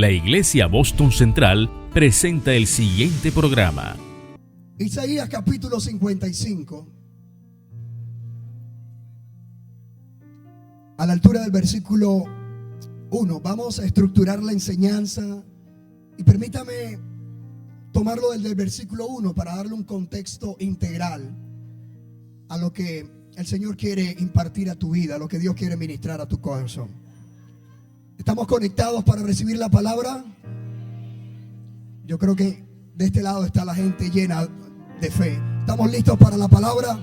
La Iglesia Boston Central presenta el siguiente programa. Isaías capítulo 55, a la altura del versículo 1. Vamos a estructurar la enseñanza y permítame tomarlo desde el versículo 1 para darle un contexto integral a lo que el Señor quiere impartir a tu vida, a lo que Dios quiere ministrar a tu corazón. ¿Estamos conectados para recibir la palabra? Yo creo que de este lado está la gente llena de fe. ¿Estamos listos para la palabra?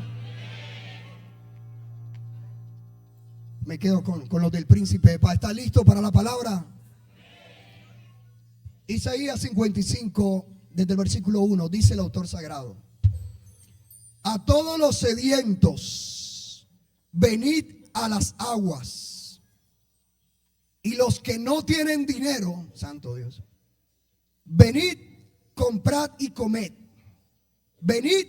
Me quedo con los del príncipe de paz. ¿Está listo para la palabra? Isaías 55, desde el versículo 1, dice el autor sagrado: a todos los sedientos, venid a las aguas, y los que no tienen dinero, santo Dios, venid, comprad y comed. Venid,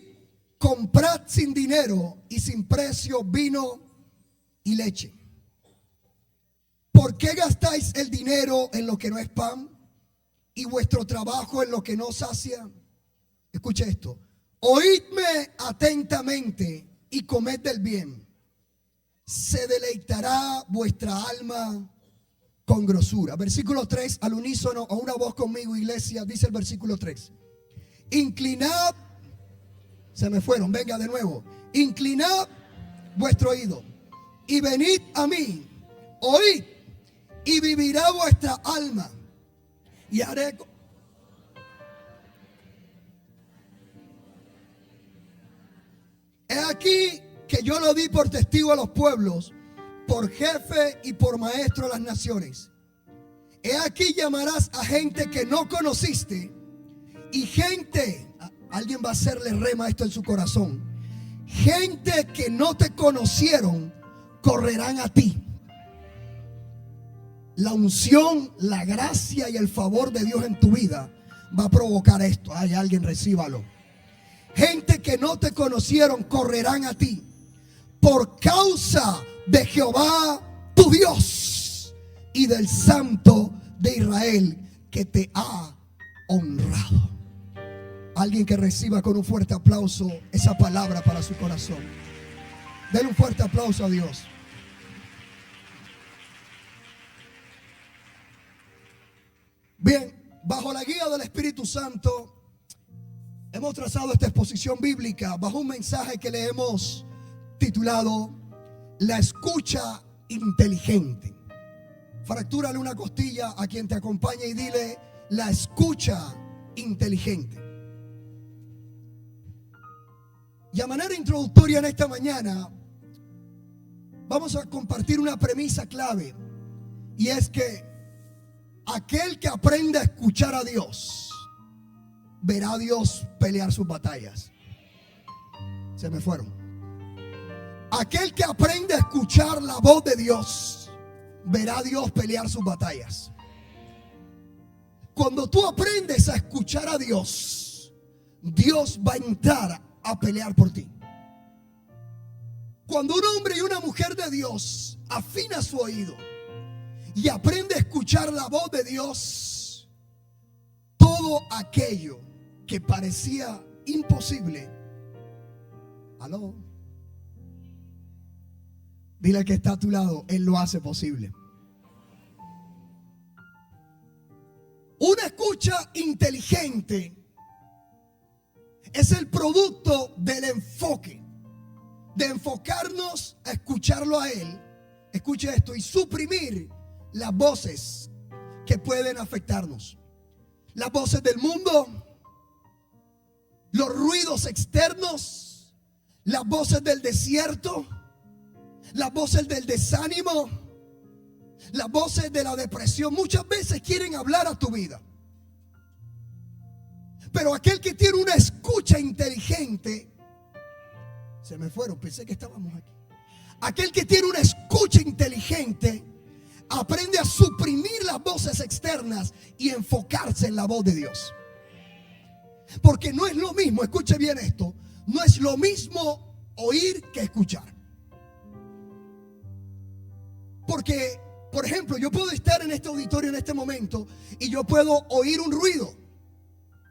comprad sin dinero y sin precio vino y leche. ¿Por qué gastáis el dinero en lo que no es pan y vuestro trabajo en lo que no sacia? Escuche esto: oídme atentamente y comed del bien. Se deleitará vuestra alma con grosura. Versículo 3, al unísono, a una voz conmigo, iglesia, dice el versículo 3. Inclinad, se me fueron, venga de nuevo. Inclinad vuestro oído y venid a mí, oíd, y vivirá vuestra alma. Y haré... He aquí que yo lo di por testigo a los pueblos, por jefe y por maestro a las naciones. He aquí llamarás a gente que no conociste, y gente, alguien va a hacerle rema esto en su corazón, gente que no te conocieron correrán a ti. La unción, la gracia y el favor de Dios en tu vida va a provocar esto. Hay alguien, recíbalo. Gente que no te conocieron correrán a ti por causa de Jehová tu Dios y del Santo de Israel que te ha honrado. Alguien que reciba con un fuerte aplauso esa palabra para su corazón. Denle un fuerte aplauso a Dios. Bien, bajo la guía del Espíritu Santo hemos trazado esta exposición bíblica bajo un mensaje que le hemos titulado La escucha inteligente. Fractúrale una costilla a quien te acompaña y dile: la escucha inteligente. Y a manera introductoria en esta mañana vamos a compartir una premisa clave, y es que aquel que aprende a escuchar a Dios verá a Dios pelear sus batallas. Se me fueron. Aquel que aprende a escuchar la voz de Dios verá a Dios pelear sus batallas. Cuando tú aprendes a escuchar a Dios, Dios va a entrar a pelear por ti. Cuando un hombre y una mujer de Dios afina su oído y aprende a escuchar la voz de Dios, todo aquello que parecía imposible, aló, dile al que está a tu lado, Él lo hace posible. Una escucha inteligente es el producto del enfoque, de enfocarnos a escucharlo a Él. Escuche esto: y suprimir las voces que pueden afectarnos. Las voces del mundo, los ruidos externos, las voces del desierto, las voces del desánimo, las voces de la depresión. Muchas veces quieren hablar a tu vida. Pero aquel que tiene una escucha inteligente, se me fueron, pensé que estábamos aquí. Aquel que tiene una escucha inteligente aprende a suprimir las voces externas y enfocarse en la voz de Dios. Porque no es lo mismo, escuche bien esto, no es lo mismo oír que escuchar. Porque Por ejemplo, yo puedo estar en este auditorio en este momento y yo puedo oír un ruido.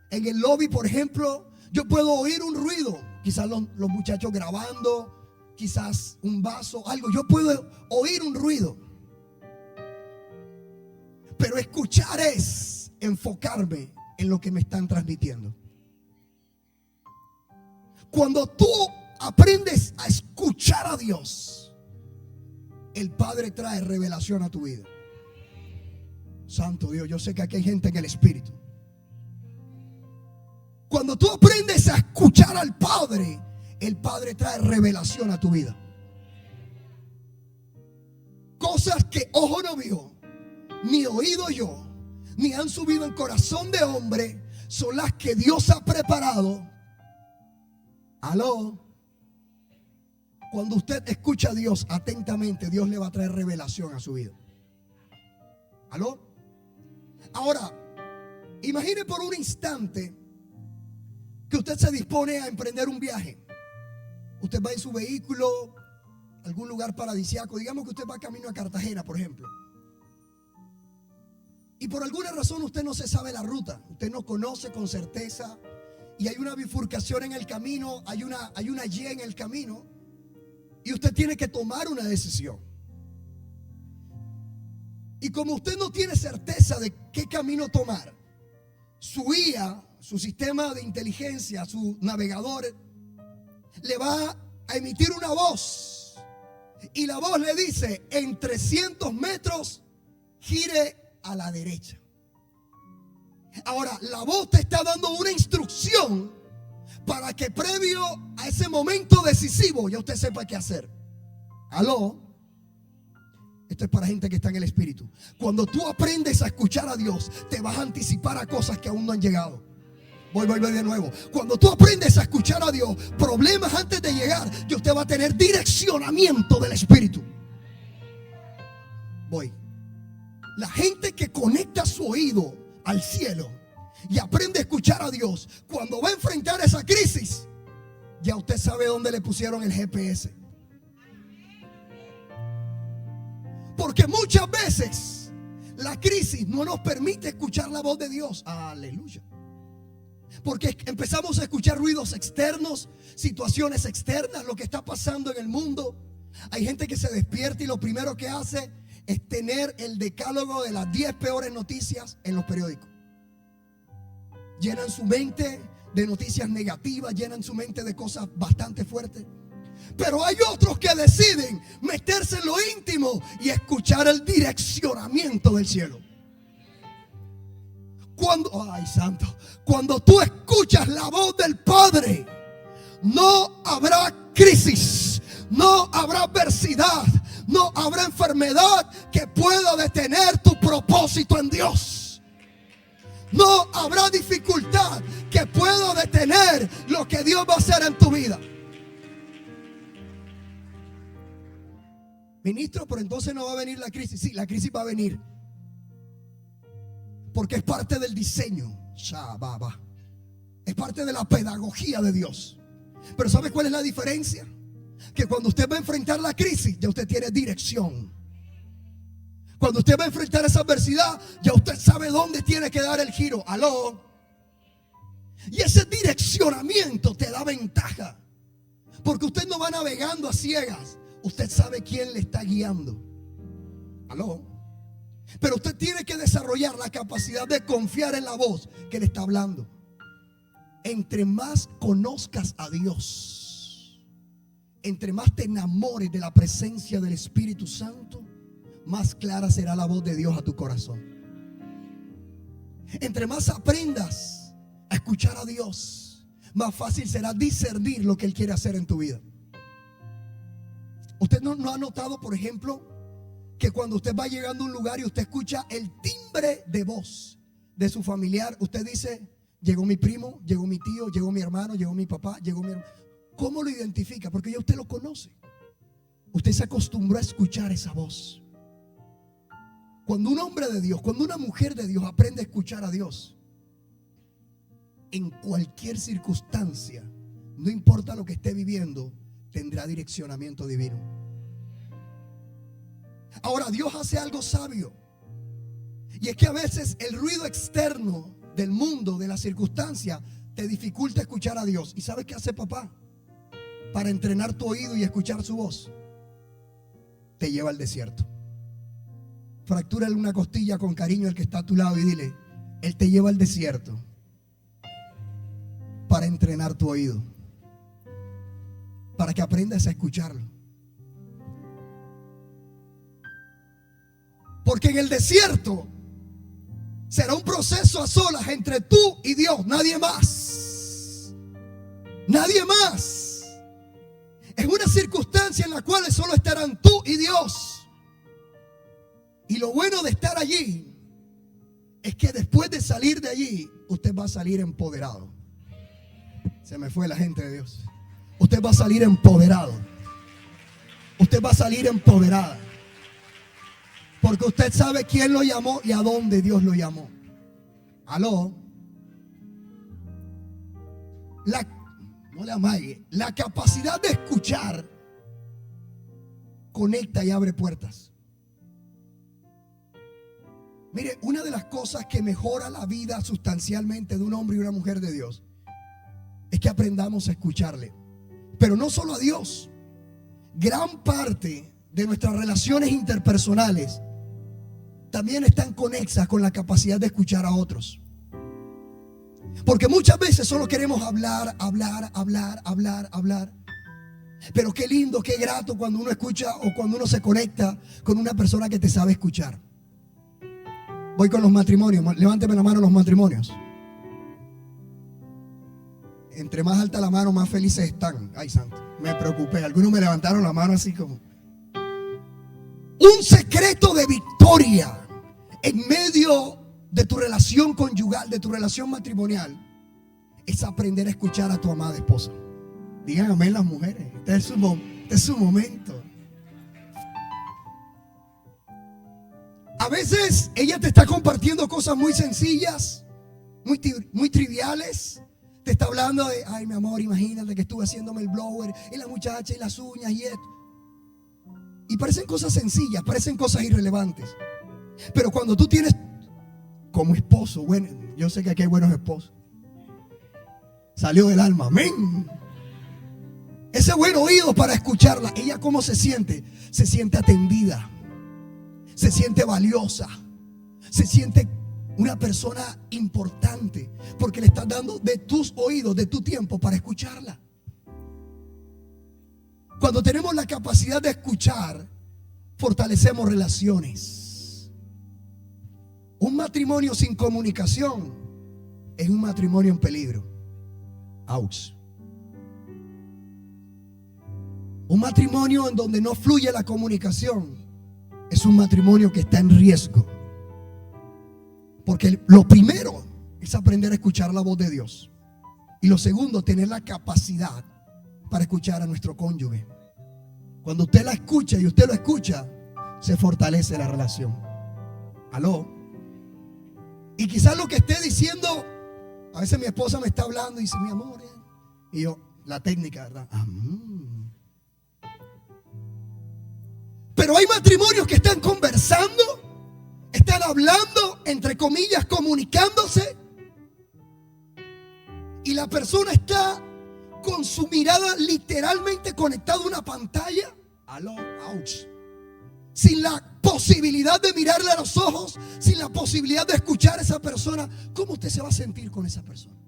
En el lobby, por ejemplo, yo puedo oír un ruido. Quizás los muchachos grabando, quizás un vaso, algo. Yo puedo oír un ruido. Pero escuchar es enfocarme en lo que me están transmitiendo. Cuando tú aprendes a escuchar a Dios, el Padre trae revelación a tu vida. Santo Dios, yo sé que aquí hay gente en el Espíritu. Cuando tú aprendes a escuchar al Padre, el Padre trae revelación a tu vida. Cosas que ojo no vio, ni oído yo, ni han subido en corazón de hombre, son las que Dios ha preparado. Aló. Cuando usted escucha a Dios atentamente, Dios le va a traer revelación a su vida. ¿Aló? Ahora, imagine por un instante que usted se dispone a emprender un viaje. Usted va en su vehículo a algún lugar paradisíaco. Digamos que usted va camino a Cartagena, por ejemplo. Y por alguna razón usted no se sabe la ruta. Usted no conoce con certeza. Y hay una bifurcación en el camino, hay una Y en el camino. Y usted tiene que tomar una decisión. Y como usted no tiene certeza de qué camino tomar, su IA, su sistema de inteligencia, su navegador, le va a emitir una voz. Y la voz le dice: en 300 metros, gire a la derecha. Ahora, la voz te está dando una instrucción para que previo a ese momento decisivo ya usted sepa qué hacer. Aló. Esto es para gente que está en el Espíritu. Cuando tú aprendes a escuchar a Dios, te vas a anticipar a cosas que aún no han llegado. Voy de nuevo. Cuando tú aprendes a escuchar a Dios, problemas antes de llegar, y usted va a tener direccionamiento del Espíritu. Voy. La gente que conecta su oído al cielo y aprende a escuchar a Dios, cuando va a enfrentar esa crisis, ya usted sabe dónde le pusieron el GPS. Porque muchas veces la crisis no nos permite escuchar la voz de Dios. Aleluya. Porque empezamos a escuchar ruidos externos, situaciones externas, lo que está pasando en el mundo. Hay gente que se despierta y lo primero que hace es tener el decálogo de las 10 peores noticias en los periódicos. Llenan su mente de noticias negativas, llenan su mente de cosas bastante fuertes. Pero hay otros que deciden meterse en lo íntimo y escuchar el direccionamiento del cielo. Cuando tú escuchas la voz del Padre, no habrá crisis, no habrá adversidad, no habrá enfermedad que pueda detener tu propósito en Dios. No habrá dificultad que pueda detener lo que Dios va a hacer en tu vida. Ministro, pero entonces no va a venir la crisis. Sí, la crisis va a venir, porque es parte del diseño. Es parte de la pedagogía de Dios. Pero ¿sabe cuál es la diferencia? Que cuando usted va a enfrentar la crisis, ya usted tiene dirección. Cuando usted va a enfrentar esa adversidad, ya usted sabe dónde tiene que dar el giro. Aló. Y ese direccionamiento te da ventaja, porque usted no va navegando a ciegas. Usted sabe quién le está guiando. Aló. Pero usted tiene que desarrollar la capacidad de confiar en la voz que le está hablando. Entre más conozcas a Dios, entre más te enamores de la presencia del Espíritu Santo, más clara será la voz de Dios a tu corazón. Entre más aprendas a escuchar a Dios, más fácil será discernir lo que Él quiere hacer en tu vida. ¿Usted no ha notado, por ejemplo, que cuando usted va llegando a un lugar y usted escucha el timbre de voz de su familiar, usted dice: llegó mi primo, llegó mi tío, llegó mi hermano, llegó mi papá, llegó mi hermano? ¿Cómo lo identifica? Porque ya usted lo conoce. Usted se acostumbró a escuchar esa voz. Cuando un hombre de Dios, cuando una mujer de Dios aprende a escuchar a Dios, en cualquier circunstancia, no importa lo que esté viviendo, tendrá direccionamiento divino. Ahora, Dios hace algo sabio. Y es que a veces el ruido externo del mundo, de la circunstancia, te dificulta escuchar a Dios. ¿Y sabes qué hace papá? Para entrenar tu oído y escuchar su voz, te lleva al desierto. Fractúrale una costilla con cariño al que está a tu lado y dile: Él te lleva al desierto para entrenar tu oído, para que aprendas a escucharlo. Porque en el desierto será un proceso a solas entre tú y Dios, nadie más. Nadie más. Es una circunstancia en la cual solo estarán tú y Dios. Y lo bueno de estar allí es que después de salir de allí, usted va a salir empoderado. Se me fue la gente de Dios. Usted va a salir empoderado. Usted va a salir empoderada. Porque usted sabe quién lo llamó y a dónde Dios lo llamó. Aló. No le amague. La capacidad de escuchar conecta y abre puertas. Mire, una de las cosas que mejora la vida sustancialmente de un hombre y una mujer de Dios es que aprendamos a escucharle. Pero no solo a Dios. Gran parte de nuestras relaciones interpersonales también están conexas con la capacidad de escuchar a otros. Porque muchas veces solo queremos hablar. Pero qué lindo, qué grato cuando uno escucha o cuando uno se conecta con una persona que te sabe escuchar. Voy con los matrimonios. Levánteme la mano los matrimonios. Entre más alta la mano, más felices están. Ay, santo, me preocupé. Algunos me levantaron la mano así como. Un secreto de victoria en medio de tu relación conyugal, de tu relación matrimonial, es aprender a escuchar a tu amada esposa. Digan amén las mujeres. Este es su momento. A veces ella te está compartiendo cosas muy sencillas, muy triviales. Te está hablando de: ay, mi amor, imagínate que estuve haciéndome el blower y la muchacha y las uñas y esto. Y parecen cosas sencillas, parecen cosas irrelevantes. Pero cuando tú tienes como esposo, bueno, yo sé que aquí hay buenos esposos. Salió del alma, amén. Ese buen oído para escucharla. Ella cómo se siente atendida, se siente valiosa, se siente una persona importante, porque le estás dando de tus oídos, de tu tiempo para escucharla. Cuando tenemos la capacidad de escuchar, fortalecemos relaciones. Un matrimonio sin comunicación es un matrimonio en peligro. Ouch. Un matrimonio en donde no fluye la comunicación es un matrimonio que está en riesgo. Porque lo primero es aprender a escuchar la voz de Dios. Y lo segundo, tener la capacidad para escuchar a nuestro cónyuge. Cuando usted la escucha y usted lo escucha, se fortalece la relación. Aló. Y quizás lo que esté diciendo, a veces mi esposa me está hablando y dice: mi amor, y yo, la técnica, ¿verdad? Pero hay matrimonios que están conversando, están hablando, entre comillas, comunicándose, y la persona está con su mirada literalmente conectada a una pantalla. Aló, ouch. Sin la posibilidad de mirarle a los ojos, sin la posibilidad de escuchar a esa persona. ¿Cómo usted se va a sentir con esa persona?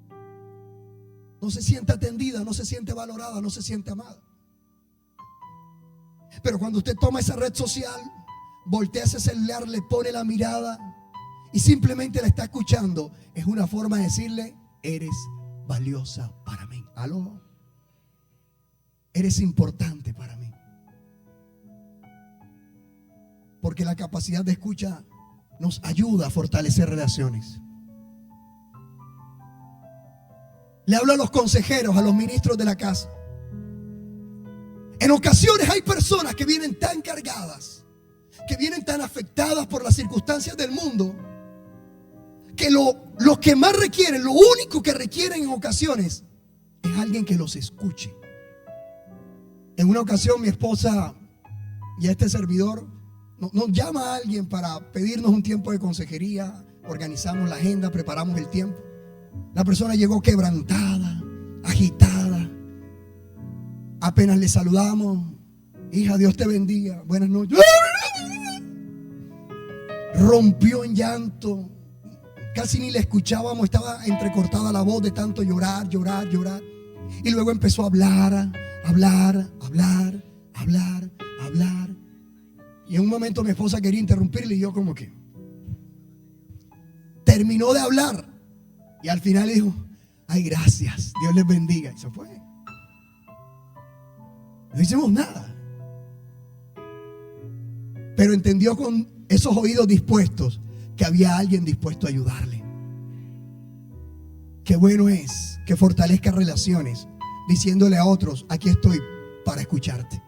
No se siente atendida, no se siente valorada, no se siente amada. Pero cuando usted toma esa red social, voltea ese celular, le pone la mirada y simplemente la está escuchando, es una forma de decirle: eres valiosa para mí. Aló. Eres importante para mí. Porque la capacidad de escucha nos ayuda a fortalecer relaciones. Le hablo a los consejeros, a los ministros de la casa. En ocasiones hay personas que vienen tan cargadas, que vienen tan afectadas por las circunstancias del mundo, que lo que más requieren, lo único que requieren en ocasiones, es alguien que los escuche. En una ocasión mi esposa y a este servidor nos llama a alguien para pedirnos un tiempo de consejería, organizamos la agenda, preparamos el tiempo. La persona llegó quebrantada, agitada. Apenas le saludamos, hija, Dios te bendiga, buenas noches. Rompió en llanto, casi ni le escuchábamos, estaba entrecortada la voz de tanto llorar. Y luego empezó a hablar. Y en un momento mi esposa quería interrumpirle y yo como que terminó de hablar. Y al final le dijo, ay, gracias, Dios les bendiga. Y se fue. No hicimos nada. Pero entendió con esos oídos dispuestos que había alguien dispuesto a ayudarle. Qué bueno es que fortalezca relaciones diciéndole a otros, aquí estoy para escucharte.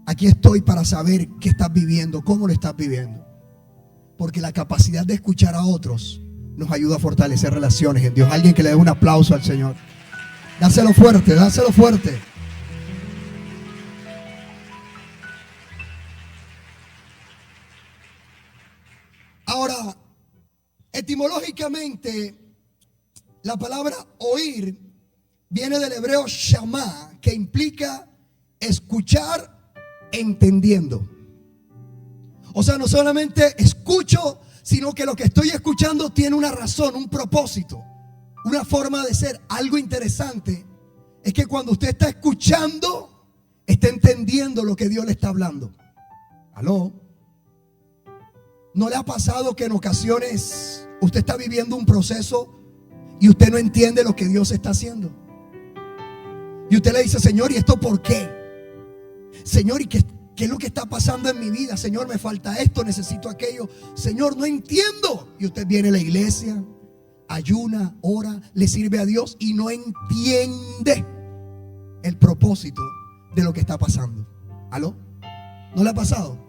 Aquí estoy para saber qué estás viviendo, cómo lo estás viviendo. Porque la capacidad de escuchar a otros nos ayuda a fortalecer relaciones en Dios. Alguien que le dé un aplauso al Señor. Dáselo fuerte, dáselo fuerte. Ahora, etimológicamente, la palabra oír viene del hebreo shamá, que implica escuchar entendiendo. O sea, no solamente escucho, sino que lo que estoy escuchando tiene una razón, un propósito, una forma de ser. Algo interesante es que cuando usted está escuchando, está entendiendo lo que Dios le está hablando. ¿Aló? ¿No le ha pasado que en ocasiones usted está viviendo un proceso y usted no entiende lo que Dios está haciendo? Y usted le dice, Señor, ¿y esto por qué? Señor, ¿y qué es lo que está pasando en mi vida? Señor, me falta esto, necesito aquello. Señor, no entiendo. Y usted viene a la iglesia, ayuna, ora, le sirve a Dios y no entiende el propósito de lo que está pasando. ¿Aló? ¿No le ha pasado?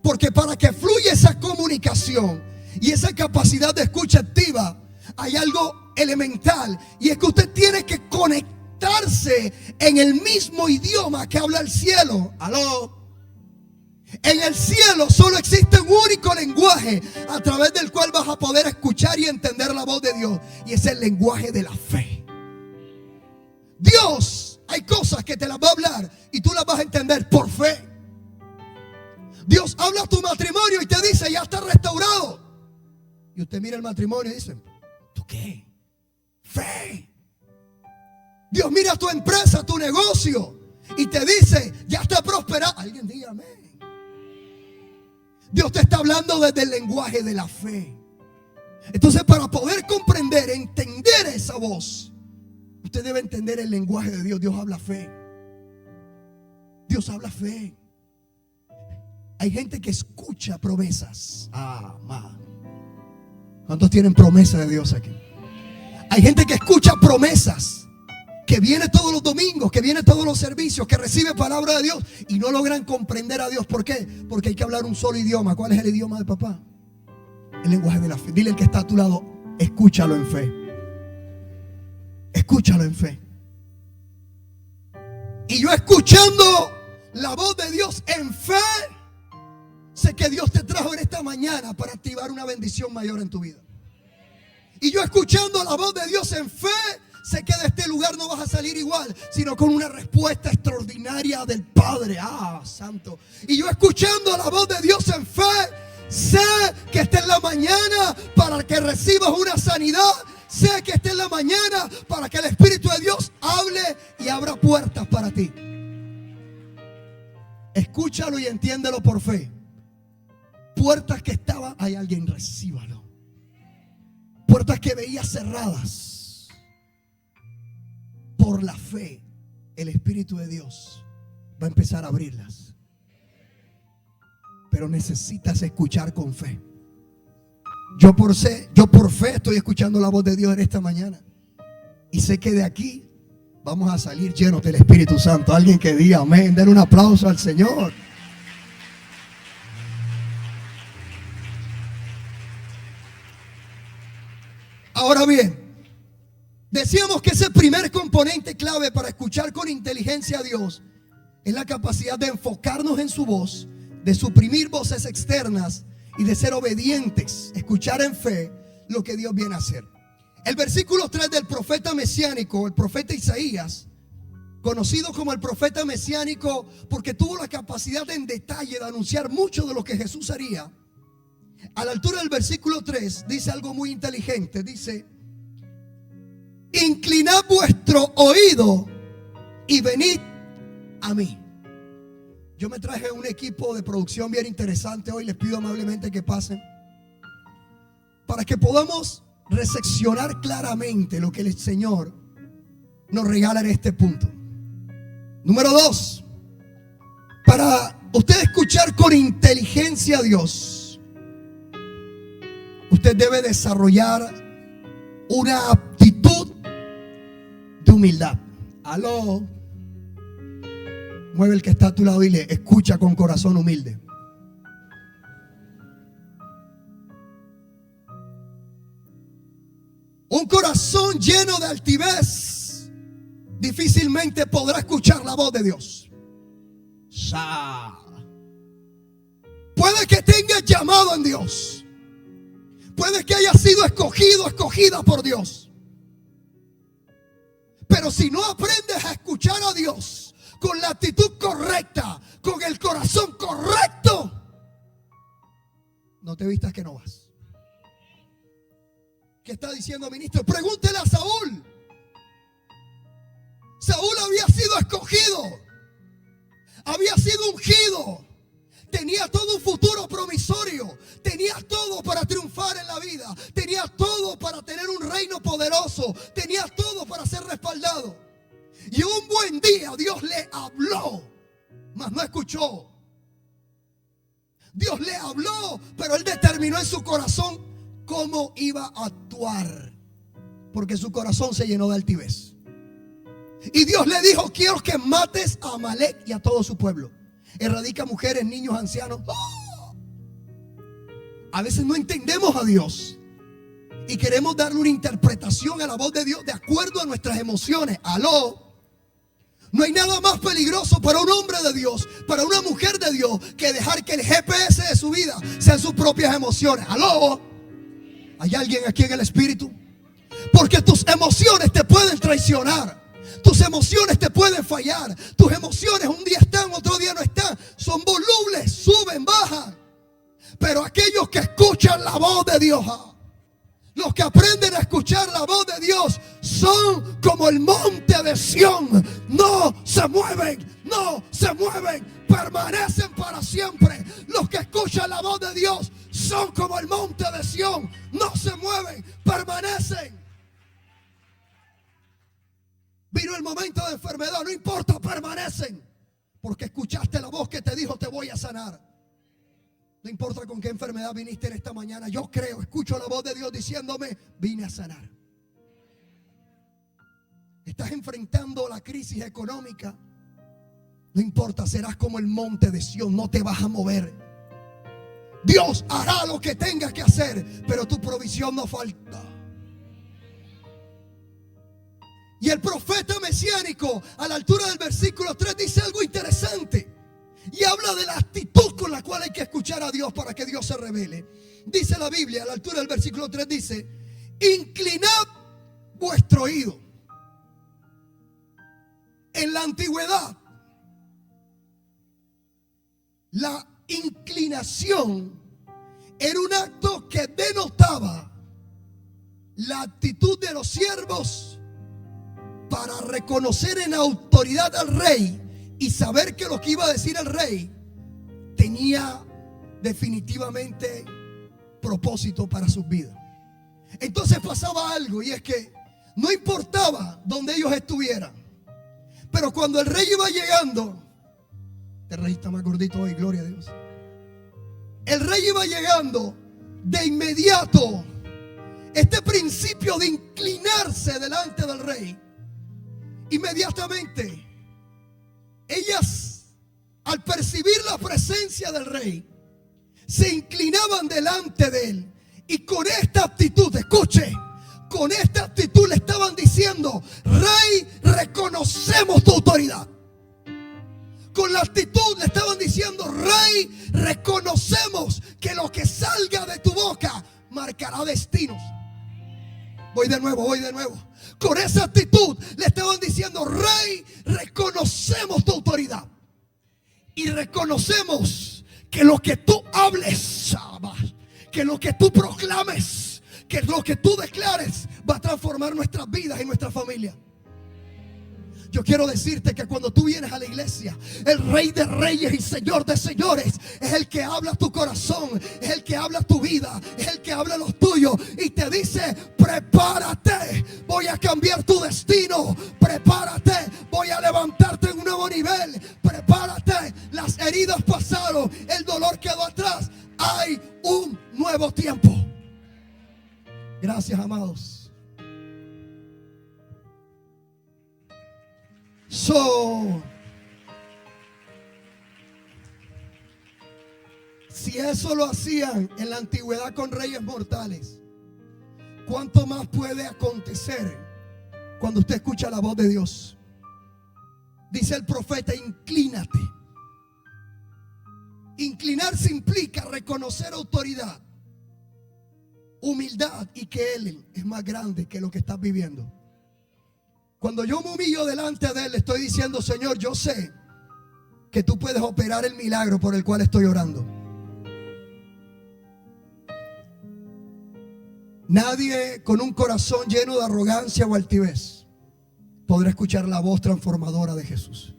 Porque para que fluya esa comunicación y esa capacidad de escucha activa, hay algo elemental, y es que usted tiene que conectarse en el mismo idioma que habla el cielo. ¿Aló? En el cielo solo existe un único lenguaje a través del cual vas a poder escuchar y entender la voz de Dios, y es el lenguaje de la fe. Dios, hay cosas que te las va a hablar y tú las vas a entender por fe. Dios habla a tu matrimonio y te dice, ya está restaurado. Y usted mira el matrimonio y dice, ¿tú qué? Fe. Dios mira tu empresa, tu negocio, y te dice, ya está prosperado. Alguien diga amén. Dios te está hablando desde el lenguaje de la fe. Entonces, para poder comprender, entender esa voz, usted debe entender el lenguaje de Dios. Dios habla fe. Dios habla fe. Hay gente que escucha promesas. ¿Cuántos tienen promesas de Dios aquí? Hay gente que escucha promesas, que viene todos los domingos, que viene todos los servicios, que recibe palabra de Dios y no logran comprender a Dios. ¿Por qué? Porque hay que hablar un solo idioma. ¿Cuál es el idioma de papá? El lenguaje de la fe. Dile al que está a tu lado, escúchalo en fe. Escúchalo en fe. Y yo, escuchando la voz de Dios en fe, sé que Dios te trajo en esta mañana para activar una bendición mayor en tu vida. Y yo, escuchando la voz de Dios en fe, sé que de este lugar no vas a salir igual, sino con una respuesta extraordinaria del Padre. Santo. Y yo, escuchando la voz de Dios en fe, sé que esta es la mañana para que recibas una sanidad. Sé que esta es la mañana para que el Espíritu de Dios hable y abra puertas para ti. Escúchalo y entiéndelo por fe. Puertas que estaban, hay alguien, recíbalo. Puertas que veías cerradas, por la fe, el Espíritu de Dios va a empezar a abrirlas. Pero necesitas escuchar con fe. Yo por fe estoy escuchando la voz de Dios en esta mañana. Y sé que de aquí vamos a salir llenos del Espíritu Santo. Alguien que diga amén. Den un aplauso al Señor. Ahora bien, decíamos que ese primer componente clave para escuchar con inteligencia a Dios es la capacidad de enfocarnos en su voz de suprimir voces externas y de ser obedientes, escuchar en fe lo que Dios viene a hacer. El versículo 3 del profeta mesiánico, el profeta Isaías, conocido como el profeta mesiánico porque tuvo la capacidad en detalle de anunciar mucho de lo que Jesús haría. A la altura del versículo 3 dice algo muy inteligente. Dice: inclinad vuestro oído y venid a mí. Yo me traje un equipo de producción bien interesante hoy. Les pido amablemente que pasen para que podamos reseccionar claramente lo que el Señor nos regala en este punto. Número 2, para usted escuchar con inteligencia a Dios, usted debe desarrollar una aptitud de humildad. Aló. Mueve el que está a tu lado y dile: escucha con corazón humilde. Un corazón lleno de altivez difícilmente podrá escuchar la voz de Dios. Puede que tengas llamado en Dios, puede que hayas sido escogido, escogida por Dios, pero si no aprendes a escuchar a Dios con la actitud correcta, con el corazón correcto, no te vistas que no vas. ¿Qué está diciendo, ministro? Pregúntele a Saúl. Saúl había sido escogido, había sido ungido, tenía todo un futuro promisorio, tenía todo para triunfar en la vida, tenía todo para tener un reino poderoso, tenía todo para ser respaldado. Y un buen día Dios le habló, mas no escuchó. Dios le habló, pero él determinó en su corazón cómo iba a actuar, porque su corazón se llenó de altivez. Y Dios le dijo: quiero que mates a Amalek y a todo su pueblo. Erradica mujeres, niños, ancianos. ¡Oh! A veces no entendemos a Dios y queremos darle una interpretación a la voz de Dios de acuerdo a nuestras emociones. Aló. No hay nada más peligroso para un hombre de Dios, para una mujer de Dios, que dejar que el GPS de su vida sean sus propias emociones. Aló. ¿Hay alguien aquí en el espíritu? Porque tus emociones te pueden traicionar. Tus emociones te pueden fallar. Tus emociones un día están, otro día no están. Son volubles, suben, bajan. Pero aquellos que escuchan la voz de Dios, los que aprenden a escuchar la voz de Dios, son como el monte de Sión. No se mueven, no se mueven, permanecen para siempre. Los que escuchan la voz de Dios son como el monte de Sión. No se mueven, permanecen. Vino el momento de enfermedad, no importa, permanecen. Porque escuchaste la voz que te dijo: te voy a sanar. No importa con qué enfermedad viniste en esta mañana, yo creo, escucho la voz de Dios diciéndome: vine a sanar. Estás enfrentando la crisis económica, no importa, serás como el monte de Sión, no te vas a mover. Dios hará lo que tenga que hacer, pero tu provisión no falta. Y el profeta mesiánico, a la altura del versículo 3, dice algo interesante. Y habla de la actitud con la cual hay que escuchar a Dios para que Dios se revele. Dice la Biblia, a la altura del versículo 3, dice: inclinad vuestro oído. En la antigüedad, la inclinación era un acto que denotaba la actitud de los siervos para reconocer en autoridad al rey y saber que lo que iba a decir el rey tenía definitivamente propósito para sus vidas. Entonces pasaba algo, y es que no importaba donde ellos estuvieran, pero cuando el rey iba llegando, el rey está más gordito hoy, gloria a Dios. El rey iba llegando, de inmediato este principio de inclinarse delante del rey, inmediatamente ellas, al percibir la presencia del rey, se inclinaban delante de él, y con esta actitud, escuche, con esta actitud le estaban diciendo: rey, reconocemos tu autoridad. Con la actitud le estaban diciendo: rey, Voy de nuevo. Con esa actitud le estaban diciendo: Rey, reconocemos tu autoridad y reconocemos que lo que tú hables, que lo que tú proclames, que lo que tú declares va a transformar nuestras vidas y nuestra familia. Yo quiero decirte que cuando tú vienes a la iglesia, el Rey de Reyes y Señor de Señores es el que habla tu corazón, es el que habla tu vida, es el que habla los tuyos y te dice: prepárate, voy a cambiar tu destino, prepárate, voy a levantarte en un nuevo nivel, prepárate, las heridas pasaron, el dolor quedó atrás, hay un nuevo tiempo. Gracias, amados. Si eso lo hacían en la antigüedad con reyes mortales, ¿cuánto más puede acontecer cuando usted escucha la voz de Dios? Dice el profeta: inclínate. Inclinarse implica reconocer autoridad, humildad y que Él es más grande que lo que estás viviendo. Cuando yo me humillo delante de Él, le estoy diciendo: Señor, yo sé que tú puedes operar el milagro por el cual estoy orando. Nadie con un corazón lleno de arrogancia o altivez podrá escuchar la voz transformadora de Jesús.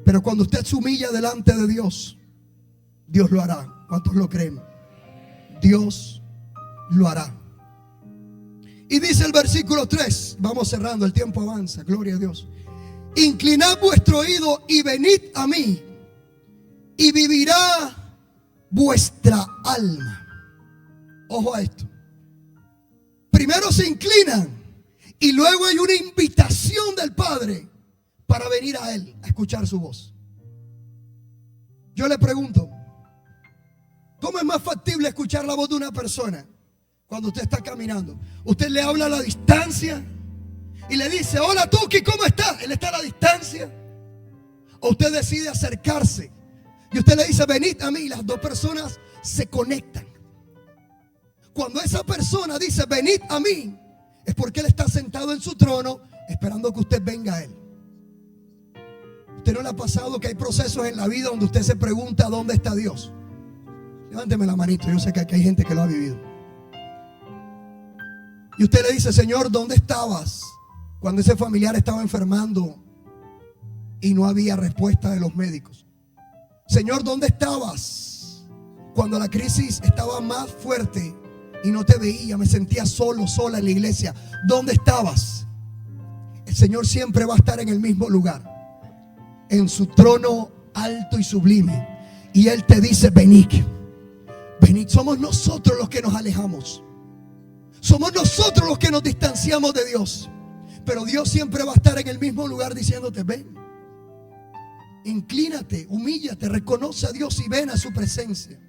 Pero cuando usted se humilla delante de Dios, Dios lo hará. ¿Cuántos lo creen? Dios lo hará. Y dice el versículo 3, vamos cerrando, el tiempo avanza, gloria a Dios. Inclinad vuestro oído y venid a mí, y vivirá vuestra alma. Ojo a esto. Primero se inclinan y luego hay una invitación del Padre para venir a Él, a escuchar su voz. Yo le pregunto: ¿cómo es más factible escuchar la voz de una persona? Cuando usted está caminando, usted le habla a la distancia y le dice: hola Tuki, ¿cómo estás? Él está a la distancia. O usted decide acercarse y usted le dice: venid a mí, y las dos personas se conectan. Cuando esa persona dice: venid a mí, es porque Él está sentado en su trono esperando que usted venga a Él. ¿Usted no le ha pasado que hay procesos en la vida donde usted se pregunta: ¿dónde está Dios? Levánteme la manito, yo sé que aquí hay gente que lo ha vivido. Y usted le dice: Señor, ¿dónde estabas cuando ese familiar estaba enfermando y no había respuesta de los médicos? Señor, ¿dónde estabas cuando la crisis estaba más fuerte y no te veía? Me sentía solo, sola en la iglesia. ¿Dónde estabas? El Señor siempre va a estar en el mismo lugar, en su trono alto y sublime. Y Él te dice: venid, venid. Somos nosotros los que nos alejamos. Somos nosotros los que nos distanciamos de Dios. Pero Dios siempre va a estar en el mismo lugar diciéndote: ven, inclínate, humíllate, reconoce a Dios y ven a su presencia.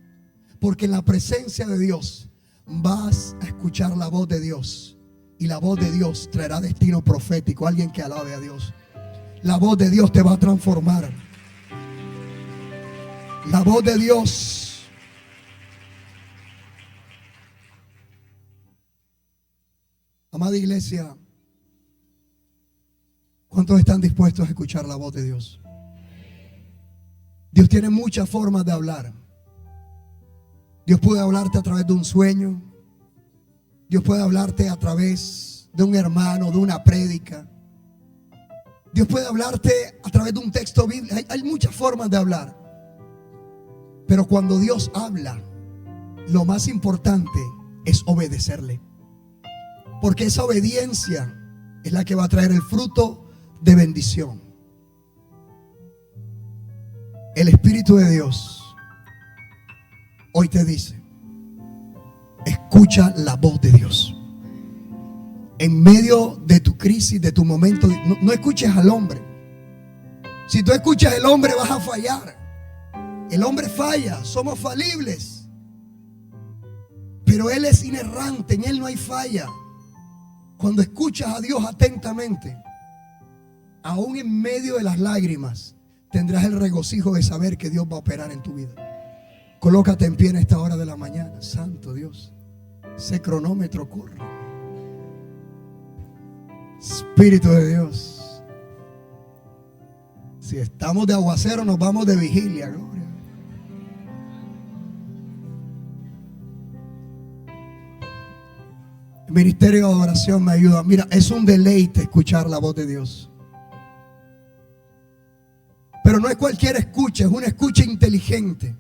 Porque en la presencia de Dios vas a escuchar la voz de Dios. Y la voz de Dios traerá destino profético. Alguien que alabe a Dios. La voz de Dios te va a transformar. La voz de Dios. Amada iglesia, ¿cuántos están dispuestos a escuchar la voz de Dios? Dios tiene muchas formas de hablar. Dios puede hablarte a través de un sueño. Dios puede hablarte a través de un hermano, de una prédica. Dios puede hablarte a través de un texto bíblico. Hay muchas formas de hablar. Pero cuando Dios habla, lo más importante es obedecerle. Porque esa obediencia es la que va a traer el fruto de bendición. El Espíritu de Dios hoy te dice: escucha la voz de Dios. En medio de tu crisis, de tu momento, no escuches al hombre. Si tú escuchas al hombre vas a fallar. El hombre falla, somos falibles. Pero Él es inerrante, en Él no hay falla. Cuando escuchas a Dios atentamente, aún en medio de las lágrimas, tendrás el regocijo de saber que Dios va a operar en tu vida. Colócate en pie en esta hora de la mañana. Santo Dios, ese cronómetro corre. Espíritu de Dios. Si estamos de aguacero, nos vamos de vigilia, gloria. El ministerio de adoración me ayuda. Mira, es un deleite escuchar la voz de Dios. Pero no es cualquier escucha, es una escucha inteligente.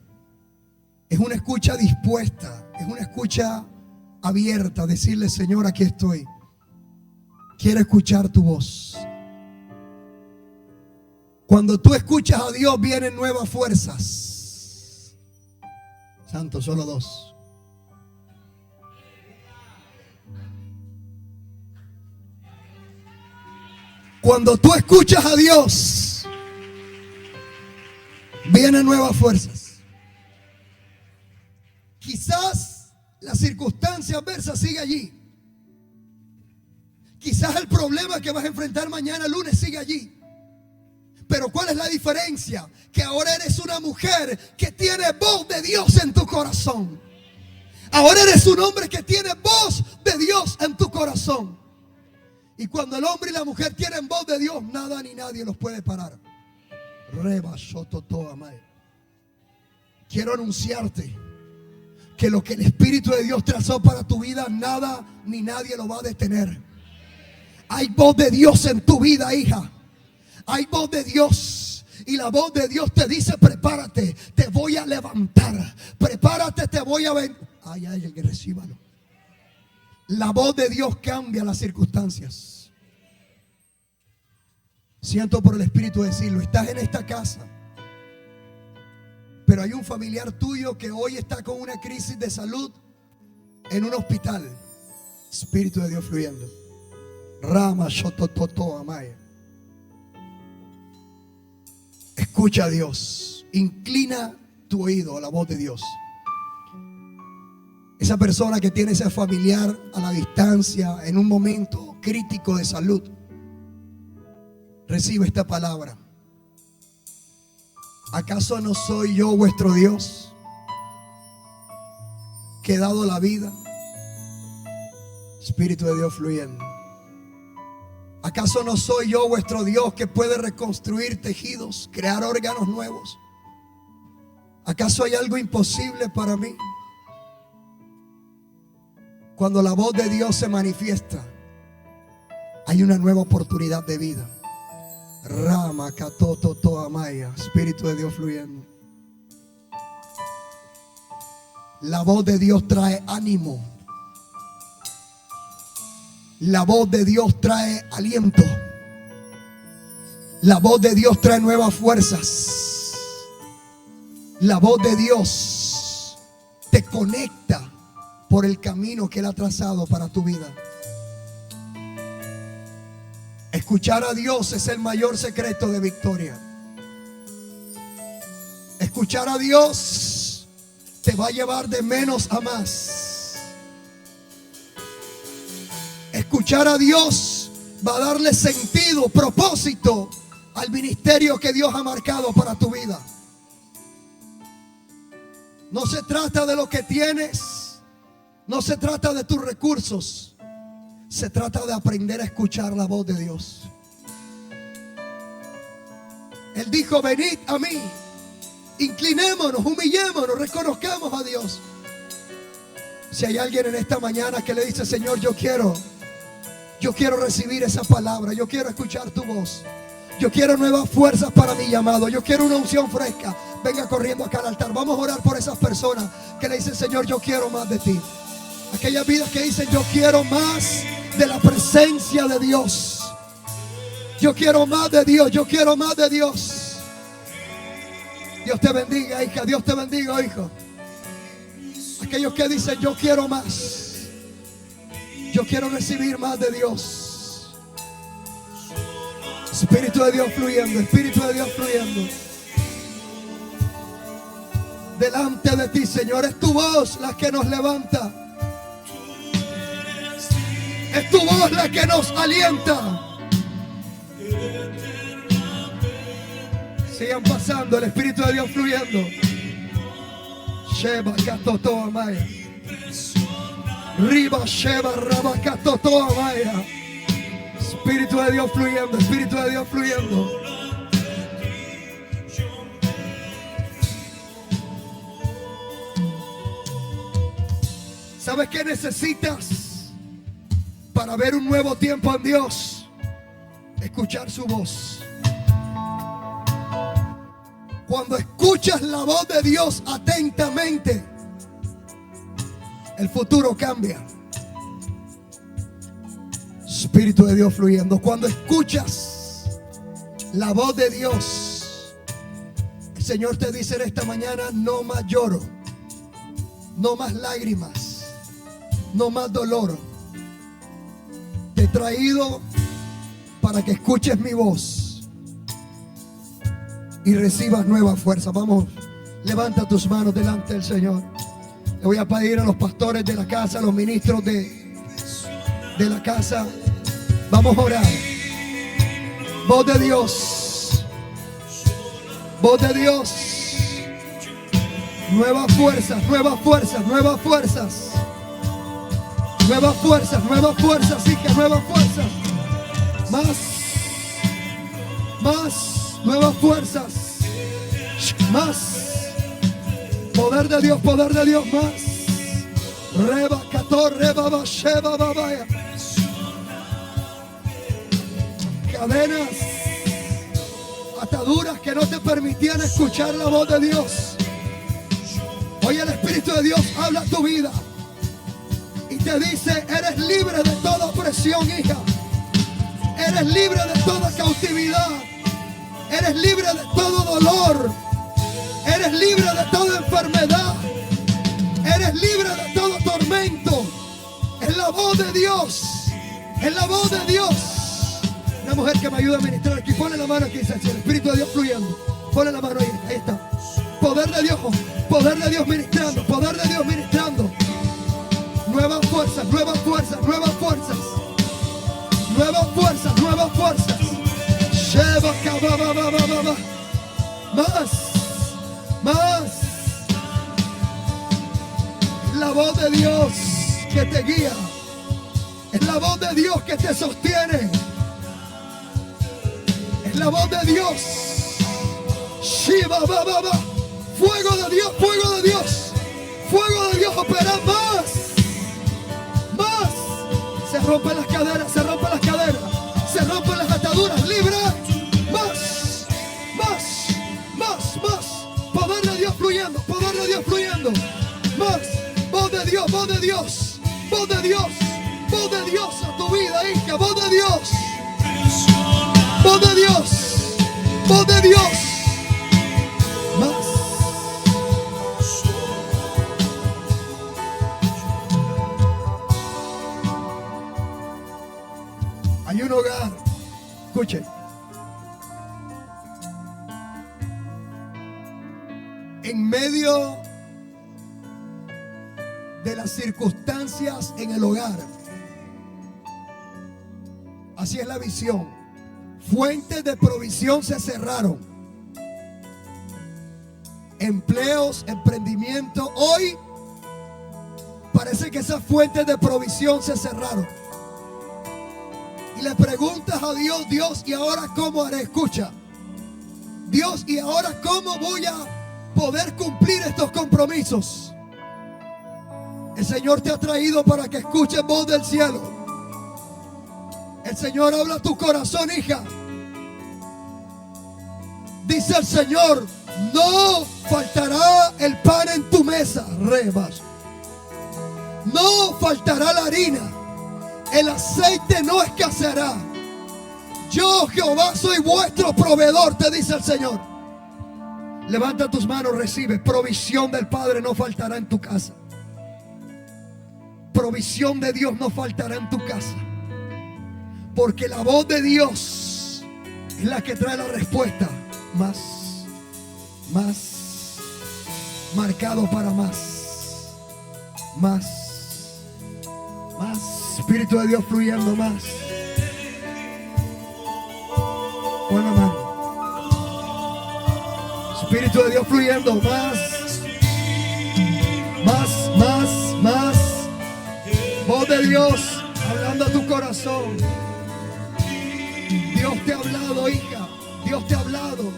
Es una escucha dispuesta, es una escucha abierta. Decirle: Señor, aquí estoy. Quiero escuchar tu voz. Cuando tú escuchas a Dios, vienen nuevas fuerzas. Santo, solo dos. Cuando tú escuchas a Dios, vienen nuevas fuerzas. Quizás la circunstancia adversa sigue allí. Quizás el problema que vas a enfrentar mañana lunes sigue allí. Pero ¿cuál es la diferencia? Que ahora eres una mujer que tiene voz de Dios en tu corazón. Ahora eres un hombre que tiene voz de Dios en tu corazón. Y cuando el hombre y la mujer tienen voz de Dios, nada ni nadie los puede parar. Quiero anunciarte que lo que el Espíritu de Dios trazó para tu vida, nada ni nadie lo va a detener. Hay voz de Dios en tu vida, hija. Hay voz de Dios. Y la voz de Dios te dice: prepárate, te voy a levantar. Prepárate, te voy a ver. Ay, el que recíbalo. La voz de Dios cambia las circunstancias. Siento por el Espíritu decirlo. Estás en esta casa, pero hay un familiar tuyo que hoy está con una crisis de salud en un hospital. Espíritu de Dios fluyendo. Rama shotototo amaya. Escucha a Dios. Inclina tu oído a la voz de Dios. Esa persona que tiene ese familiar a la distancia en un momento crítico de salud, recibe esta palabra. ¿Acaso no soy yo vuestro Dios, que he dado la vida? Espíritu de Dios fluyendo. ¿Acaso no soy yo vuestro Dios, que puede reconstruir tejidos, crear órganos nuevos? ¿Acaso hay algo imposible para mí? Cuando la voz de Dios se manifiesta, hay una nueva oportunidad de vida. Rama katoto amaya. Espíritu de Dios fluyendo. La voz de Dios trae ánimo. La voz de Dios trae aliento. La voz de Dios trae nuevas fuerzas. La voz de Dios te conecta por el camino que Él ha trazado para tu vida. Escuchar a Dios es el mayor secreto de victoria. Escuchar a Dios te va a llevar de menos a más. Escuchar a Dios va a darle sentido, propósito al ministerio que Dios ha marcado para tu vida. No se trata de lo que tienes, no se trata de tus recursos, se trata de aprender a escuchar la voz de Dios. Él dijo: venid a mí, inclinémonos, humillémonos, reconozcamos a Dios. Si hay alguien en esta mañana que le dice: Señor, yo quiero recibir esa palabra, yo quiero escuchar tu voz, yo quiero nuevas fuerzas para mi llamado, yo quiero una unción fresca, venga corriendo acá al altar. Vamos a orar por esas personas que le dicen: Señor, yo quiero más de ti. Aquellas vidas que dicen: yo quiero más de la presencia de Dios, yo quiero más de Dios, yo quiero más de Dios. Dios te bendiga, hija, Dios te bendiga, hijo. Aquellos que dicen: yo quiero más, yo quiero recibir más de Dios. Espíritu de Dios fluyendo, Espíritu de Dios fluyendo. Delante de ti, Señor, es tu voz la que nos levanta. Es tu voz la que nos alienta. Sigan pasando, el Espíritu de Dios fluyendo. Sheba katoto amaya. Riba sheba rabakatoto amaya. Espíritu de Dios fluyendo, Espíritu de Dios fluyendo. ¿Sabes qué necesitas para ver un nuevo tiempo en Dios? Escuchar su voz. Cuando escuchas la voz de Dios atentamente, el futuro cambia. Espíritu de Dios fluyendo. Cuando escuchas la voz de Dios, el Señor te dice en esta mañana: no más lloro, no más lágrimas, no más dolor. Te he traído para que escuches mi voz y recibas nueva fuerza. Vamos, levanta tus manos delante del Señor. Le voy a pedir a los pastores de la casa, a los ministros de la casa. Vamos a orar. Voz de Dios, voz de Dios. Nuevas fuerzas, nuevas fuerzas, nuevas fuerzas. Nuevas fuerzas, nuevas fuerzas, hija, nuevas fuerzas. Más, nuevas fuerzas. Más. Poder de Dios, más. Reba, cator, reba, basheba, babaya. Cadenas, ataduras que no te permitían escuchar la voz de Dios. Hoy el Espíritu de Dios habla a tu vida y te dice: eres libre de toda opresión, hija. Eres libre de toda cautividad. Eres libre de todo dolor. Eres libre de toda enfermedad. Eres libre de todo tormento. Es la voz de Dios. Es la voz de Dios. Una mujer que me ayuda a ministrar aquí. Ponle la mano aquí, el Espíritu de Dios fluyendo. Ponle la mano ahí, ahí está. Poder de Dios ministrando. Poder de Dios ministrando. Nuevas fuerzas, nuevas fuerzas, nuevas fuerzas. Nuevas fuerzas, nuevas fuerzas. Lleva, más. Es la voz de Dios que te guía. Es la voz de Dios que te sostiene. Es la voz de Dios. Shiva, fuego de Dios, fuego de Dios. Fuego de Dios opera más. Se rompen las caderas, se rompen las caderas. Se rompen las ataduras, libre. Más. Poder de Dios fluyendo, poder de Dios fluyendo. Más. Voz de Dios, voz de Dios. Voz de Dios, voz de Dios a tu vida, hija. Voz de Dios. Voz de Dios, voz de Dios. Más. Hay un hogar, escuchen, en medio de las circunstancias en el hogar. Así es la visión. Fuentes de provisión se cerraron. Empleos, emprendimiento. Hoy parece que esas fuentes de provisión se cerraron. Y le preguntas a Dios: Dios, ¿y ahora cómo haré? Escucha. Dios, ¿y ahora cómo voy a poder cumplir estos compromisos? El Señor te ha traído para que escuches voz del cielo. El Señor habla a tu corazón, hija. Dice el Señor: no faltará el pan en tu mesa. Rebas. No faltará la harina. El aceite no escaseará. Yo, Jehová, soy vuestro proveedor, te dice el Señor. Levanta tus manos, recibe. Provisión del Padre no faltará en tu casa. Provisión de Dios no faltará en tu casa. Porque la voz de Dios es la que trae la respuesta. Más marcado para más. Espíritu de Dios fluyendo más. Pon la mano. Espíritu de Dios fluyendo más. Voz de Dios hablando a tu corazón. Dios te ha hablado, hija. Dios te ha hablado.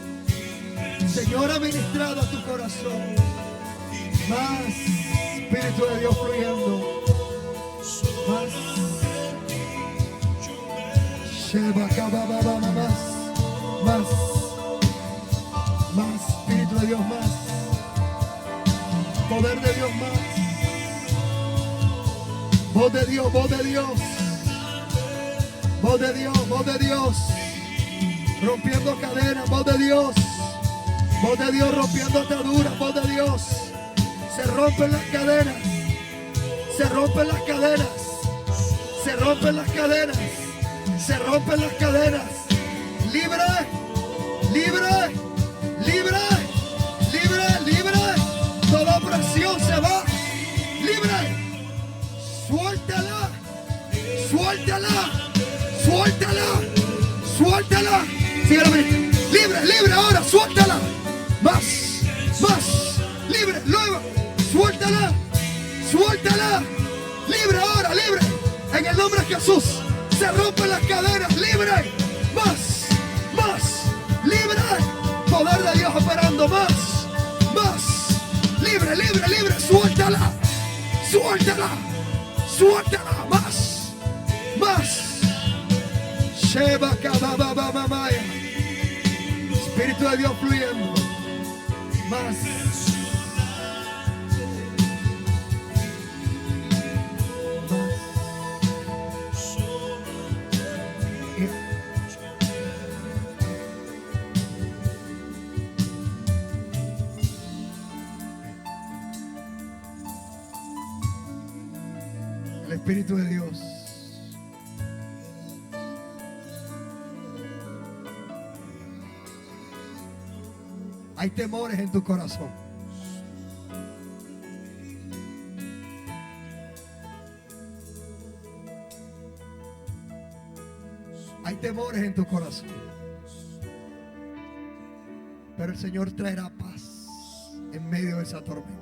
Señor, ha ministrado a tu corazón. Más Espíritu de Dios fluyendo. Más. Más Espíritu de Dios, más poder de Dios, más voz de Dios, voz de Dios, voz de Dios, voz de Dios, rompiendo cadenas, voz de Dios rompiendo ataduras, voz de Dios. Se rompen las cadenas, se rompen las cadenas, se rompen las cadenas, se rompen las cadenas. Libre, libre, libre, libre, libre. Toda opresión se va. Libre. Suéltala, suéltala, suéltala, suéltala. Sígueme. Libre, libre ahora, suéltala. Más, más. Libre, luego. Suéltala, suéltala. Libre ahora, libre. En el nombre de Jesús. Se rompen las cadenas. Libre. Más, más. Libre. Poder de Dios operando. Más, más. Libre, libre, libre. Suéltala, suéltala, suéltala. Más, más. Sheba kababa mamaya. Espíritu de Dios fluyendo. Más. El Espíritu de Dios. Hay temores en tu corazón. Hay temores en tu corazón. Pero el Señor traerá paz en medio de esa tormenta.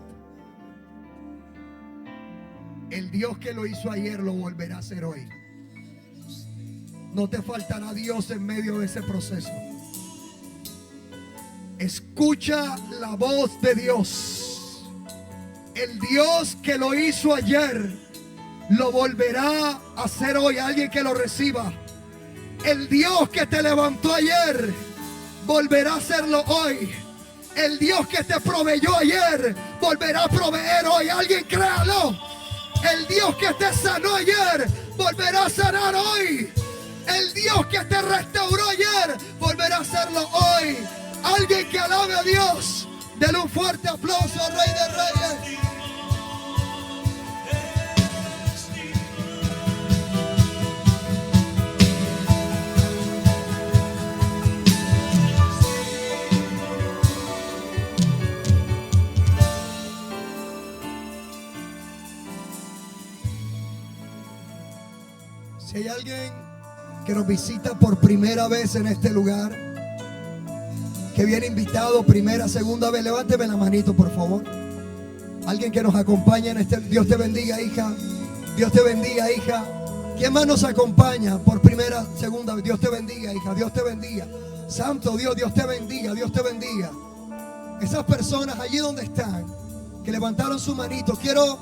El Dios que lo hizo ayer lo volverá a hacer hoy. No te faltará Dios en medio de ese proceso. Escucha la voz de Dios. El Dios que lo hizo ayer lo volverá a hacer hoy. Alguien que lo reciba. El Dios que te levantó ayer volverá a hacerlo hoy. El Dios que te proveyó ayer volverá a proveer hoy. Alguien créalo. El Dios que te sanó ayer volverá a sanar hoy. El Dios que te restauró ayer volverá a hacerlo hoy. Alguien que alabe a Dios. Dele un fuerte aplauso al Rey de Reyes. Si hay alguien que nos visita por primera vez en este lugar, que viene invitado primera, segunda vez, levánteme la manito por favor. Alguien que nos acompaña en este. Dios te bendiga, hija. Dios te bendiga, hija. ¿Quién más nos acompaña por primera, segunda vez? Dios te bendiga, hija. Dios te bendiga. Santo Dios, Dios te bendiga. Dios te bendiga. Esas personas allí donde están, que levantaron su manito, quiero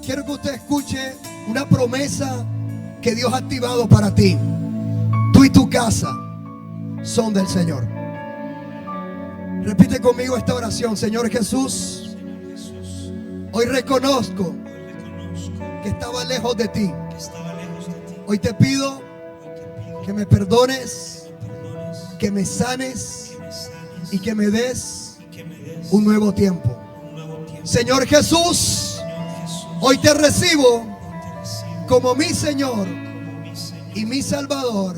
que usted escuche una promesa que Dios ha activado para ti. Tú y tu casa son del Señor. Repite conmigo esta oración. Señor Jesús, hoy reconozco que estaba lejos de ti. Hoy te pido que me perdones, que me sanes y que me des un nuevo tiempo. Señor Jesús, hoy te recibo como mi Señor y mi Salvador.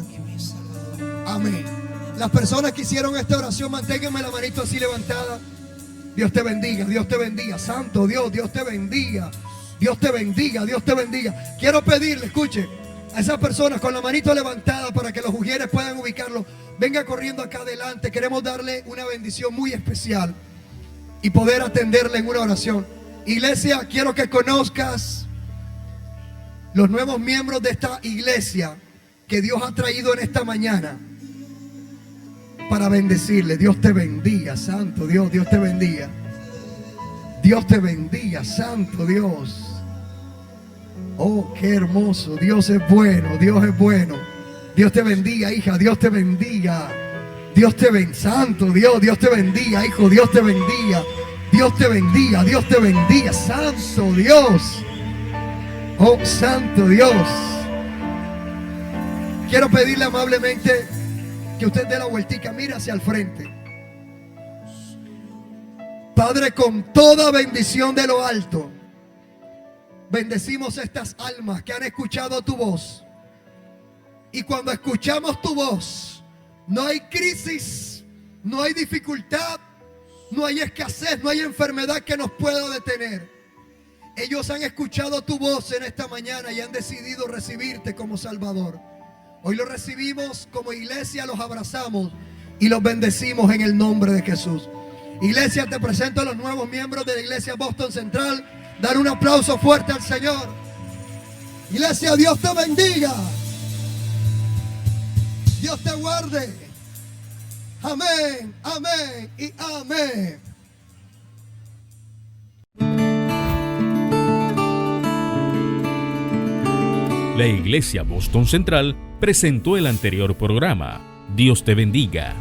Amén. Las personas que hicieron esta oración, manténganme la manito así levantada. Dios te bendiga, Dios te bendiga. Santo Dios, Dios te bendiga. Dios te bendiga, Dios te bendiga. Quiero pedirle, escuche, a esas personas con la manito levantada para que los ujieres puedan ubicarlo. Venga corriendo acá adelante. Queremos darle una bendición muy especial y poder atenderle en una oración. Iglesia, quiero que conozcas los nuevos miembros de esta iglesia que Dios ha traído en esta mañana. para bendecirle. Dios te bendiga, santo Dios. Dios te bendiga. Dios te bendiga, santo Dios. Oh, qué hermoso. Dios es bueno, Dios es bueno. Dios te bendiga, hija. Dios te bendiga. Dios te bendiga, santo Dios. Dios te bendiga, hijo. Dios te bendiga. Dios te bendiga, Dios te bendiga, santo Dios. Oh, santo Dios. Quiero pedirle amablemente que usted dé la vueltica, mire hacia el frente. Padre, con toda bendición de lo alto, bendecimos estas almas que han escuchado tu voz. Y cuando escuchamos tu voz, no hay crisis, no hay dificultad, no hay escasez, no hay enfermedad que nos pueda detener. Ellos han escuchado tu voz en esta mañana y han decidido recibirte como Salvador. Hoy los recibimos como iglesia, los abrazamos y los bendecimos en el nombre de Jesús. Iglesia, te presento a los nuevos miembros de la iglesia Boston Central. Dar un aplauso fuerte al Señor. Iglesia, Dios te bendiga. Dios te guarde. Amén, amén y amén. La iglesia Boston Central presentó el anterior programa. Dios te bendiga.